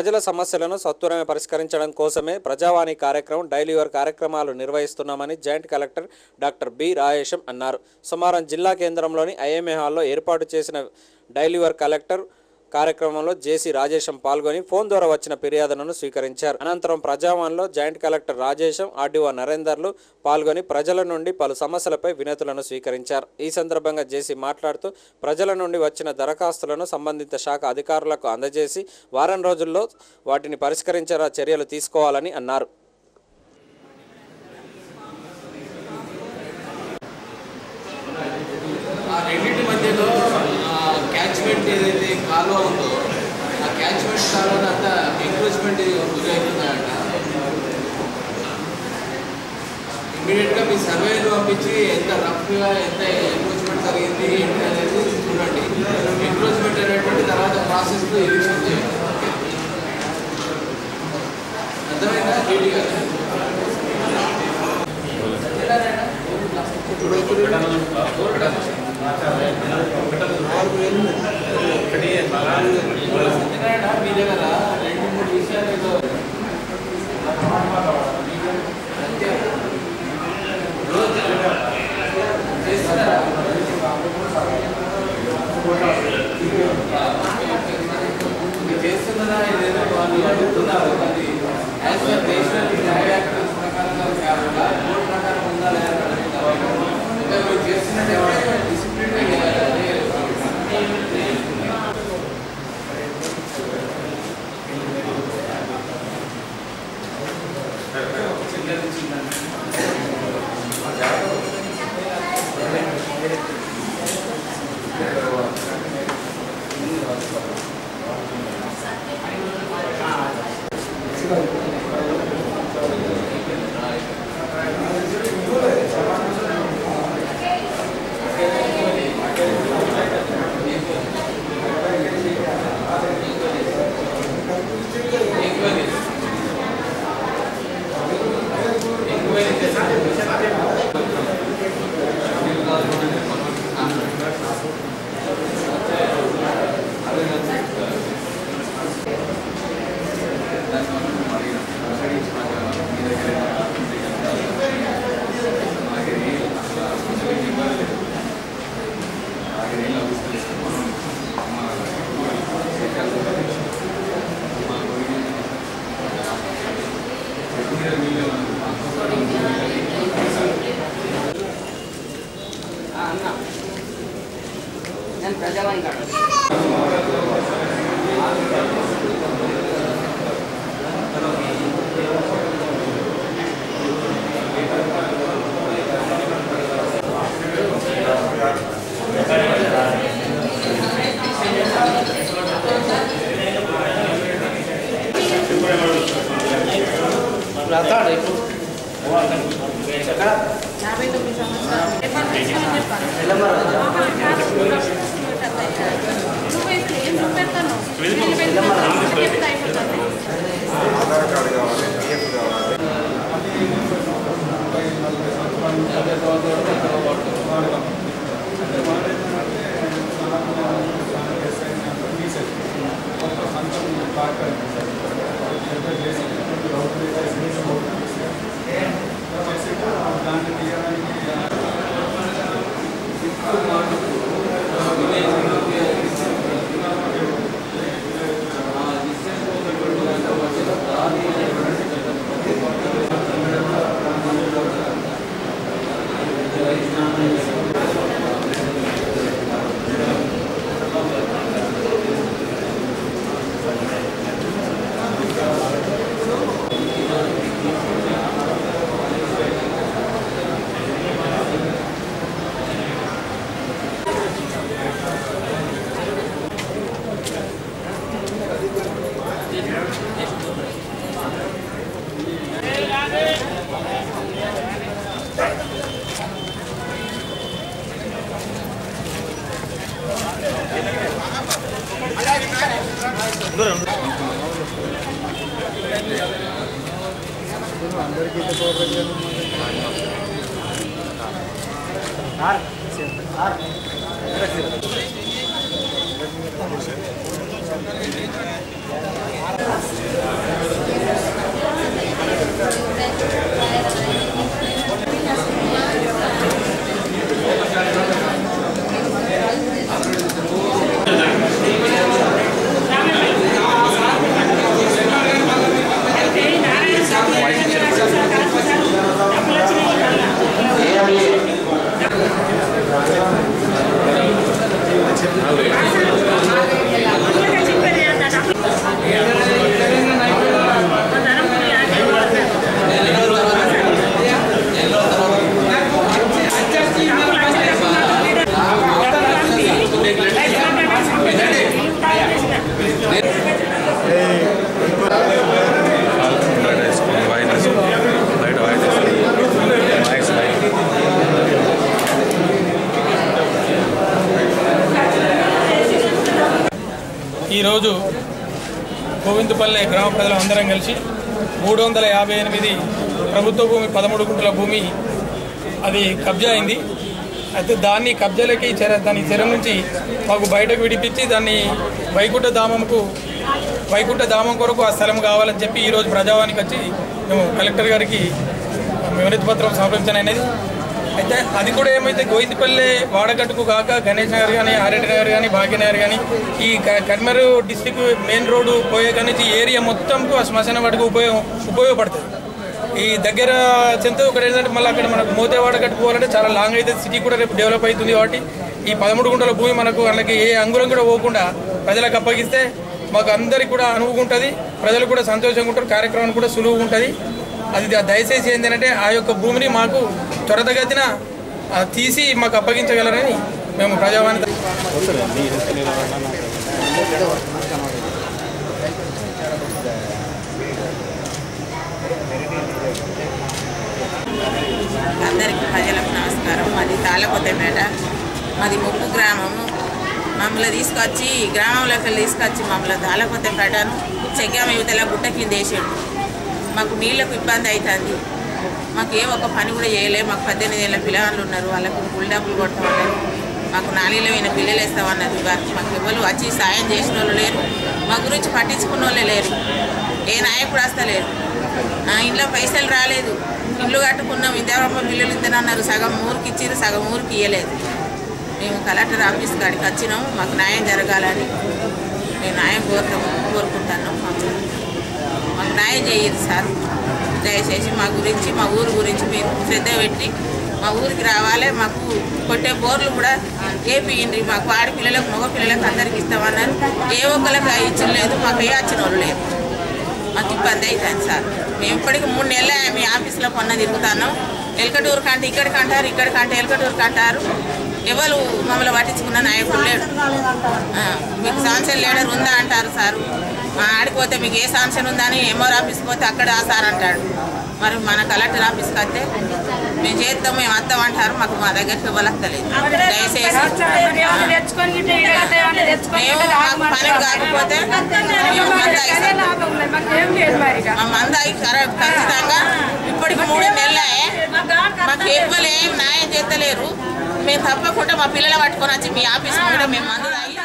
ప్రజల సమస్యలను సత్వరమే పరిష్కరించడం కోసమే ప్రజావాణి కార్యక్రమం డైలీ యువర్ కార్యక్రమాలు నిర్వహిస్తున్నామని joint collector doctor B Rajesham అన్నారు. సోమవారం జిల్లా కేంద్రంలోని ఐఎంఏ హాల్లో ఏర్పాటు చేసిన డైలీ యువర్ కలెక్టర్ కార్యక్రమంలో జేసీ రాజేశం పాల్గొని ఫోన్ ద్వారా వచ్చిన ఫిర్యాదులను స్వీకరించారు. అనంతరం ప్రజావాణిలో జాయింట్ కలెక్టర్ రాజేశం, ఆర్డీఓ నరేందర్లు పాల్గొని ప్రజల నుండి పలు సమస్యలపై వినతులను స్వీకరించారు. ఈ సందర్భంగా జేసీ మాట్లాడుతూ ప్రజల నుండి వచ్చిన దరఖాస్తులను సంబంధిత శాఖ అధికారులకు అందజేసి వారం రోజుల్లో వాటిని పరిష్కరించేలా చర్యలు తీసుకోవాలని అన్నారు. క్యాచ్మెంట్ ఏదైతే కాలువ ఉందో ఆ క్యాచ్మెంట్ కాలువ అంతా ఎంక్రోచ్మెంట్ గురవుతుందట. ఇమ్మీడియట్గా మీ సర్వేలు పంపించి ఎంత రఫ్గా ఎంత ఎంక్రోచ్మెంట్ జరిగింది ఏంటి అనేది చూడండి. ఎంక్రోచ్మెంట్ అనేటువంటి తర్వాత ప్రాసెస్లో ఎలిక్షన్ చేయండి. అర్థమైందా? డీడీ గారు మీ దగ్గర 2-3 విషయాలు ఏదో చేస్తున్నారా? చేస్తున్నారా? ఇదేదో వాళ్ళు అడుగుతున్నారు. అది యాజ్ పర్ నేషనల్ యాక్టివిటీస్ ప్రకారంగా కాకుండా కోర్టు ప్రకారం ఉందా లేదా మీరు చేస్తున్నట్టు డిసిప్లిన్ ప్రజావాణి ఆధార్ కార్డు కావాలి, పిఎఫ్ కావాలి. అందరికీ ఈరోజు గోవిందపల్లె గ్రామ ప్రజలందరం కలిసి 358 ప్రభుత్వ భూమి 13 గుంటల భూమి అది కబ్జా అయింది. అయితే దాన్ని కబ్జాలకి దాని చెర నుంచి మాకు బయటకు విడిపించి దాన్ని వైకుంఠ ధామం కొరకు ఆ స్థలం కావాలని చెప్పి ఈరోజు ప్రజావానికి వచ్చి మేము కలెక్టర్ గారికి వినతి పత్రం సమర్పించడం అనేది. అయితే అది కూడా ఏమైతే గోవిందపల్లె వాడగట్టుకు కాక గణేష్ నగర్ కానీ, ఆర్ఎడ్ నగర్ కానీ, భాగ్యనగర్ కానీ ఈ కర్మరు డిస్టిక్ మెయిన్ రోడ్డు పోయే కానీ ఈ ఏరియా మొత్తంకు ఆ శ్మశాన వాటికి ఉపయోగపడుతుంది. ఈ దగ్గర చెంత ఒకటి ఏంటంటే మళ్ళీ అక్కడ మనకు మోతేవాడ కట్టుకోవాలంటే చాలా లాంగ్ అయితే సిటీ కూడా రేపు డెవలప్ అవుతుంది. కాబట్టి ఈ 13 గుంటల భూమి మనకు వాళ్ళకి ఏ అంగుళం కూడా పోకుండా ప్రజలకు అప్పగిస్తే మాకు అందరికి కూడా అనువుగా ఉంటుంది, ప్రజలు కూడా సంతోషంగా ఉంటారు, కార్యక్రమం కూడా సులువుగా ఉంటుంది. అది దయచేసి ఏంటంటే ఆ యొక్క భూమిని మాకు త్వరితగతిన తీసి మాకు అప్పగించగలరని మేము ప్రజావాణి అందరికీ ప్రజలకు నమస్కారం. మాది తాళ్ళకొత్తపేట, మాది ముప్పు గ్రామము. మమ్మల్ని తీసుకొచ్చి గ్రామంలోకి తీసుకొచ్చి మమ్మల్ని తాళ్ళకొత్తపేటను చెగ్గామ యువతల గుట్ట కింద వేసాడు. మాకు నీళ్ళకు ఇబ్బంది అవుతుంది. మాకు ఏ ఒక్క పని కూడా చేయలేదు. మాకు 18 ఏళ్ళ పిల్లలు ఉన్నారు, వాళ్ళకు ఫుల్ డబ్బులు కొడతామన్నారు. మాకు 4 ఏళ్ళ పిల్లలు వేస్తామన్నారు. మాకు ఎవరు వచ్చి సాయం చేసిన వాళ్ళు లేరు, మా గురించి పట్టించుకున్న వాళ్ళే లేరు, ఏ నాయకుడు వస్తలేరు. ఇంట్లో పైసలు రాలేదు, ఇల్లు కట్టుకున్నాం, ఇంతవరకు పిల్లలు ఇద్దరన్నారు, సగం ఊరికి ఇచ్చారు, సగం ఊరికి ఇవ్వలేదు. మేము కలెక్టర్ ఆఫీస్ కాడికి వచ్చినాము, మాకు న్యాయం జరగాలని మేము న్యాయం కోరుకుంటున్నాం. మాకు న్యాయం చేయరు సార్. దయచేసి మా గురించి, మా ఊరు గురించి మీరు శ్రద్ధ పెట్టి మా ఊరికి రావాలి. మాకు కొట్టే బోర్లు కూడా వేపియండి. మాకు ఆడపిల్లలకు మగ పిల్లలకు అందరికి ఇస్తామన్నారు, ఏ ఒక్కరికి ఇచ్చలేదు, మాకు ఏ వచ్చిన వాళ్ళు లేరు. మాకు ఇబ్బంది అవుతుంది సార్. మేము ఇప్పటికి 3 నెలలే మీ ఆఫీస్లో పన్న తిరుగుతున్నాం. ఎల్కటూరు కంటే ఇక్కడికి అంటారు, ఇక్కడికంటే ఎల్కటూరుకి అంటారు. ఎవరు మమ్మల్ని పట్టించుకున్న నాయకుడు లేడు. మీకు శాంక్షన్ లెటర్ ఉందా అంటారు సారు. ఆడిపోతే మీకు ఏ శాంక్షన్ ఉందా అని ఎంఆర్ ఆఫీస్కి పోతే అక్కడ ఆ సార్ అంటాడు. మరి మన కలెక్టర్ ఆఫీస్కి వస్తే మేము చేస్తాం, మేము వస్తాం అంటారు. మాకు మా దగ్గరికి ఇవ్వలేదు. దయచేసి మేము మాకు పని కాకపోతే మేము మందాయి ఖచ్చితంగా ఇప్పటికి 3 నెలలే మాకు ఎవ్వరు ఏం న్యాయం చేస్తలేరు. మేము తప్పకుండా మా పిల్లలు పట్టుకొని వచ్చి మీ ఆఫీస్ కూడా మేము మందు తాగి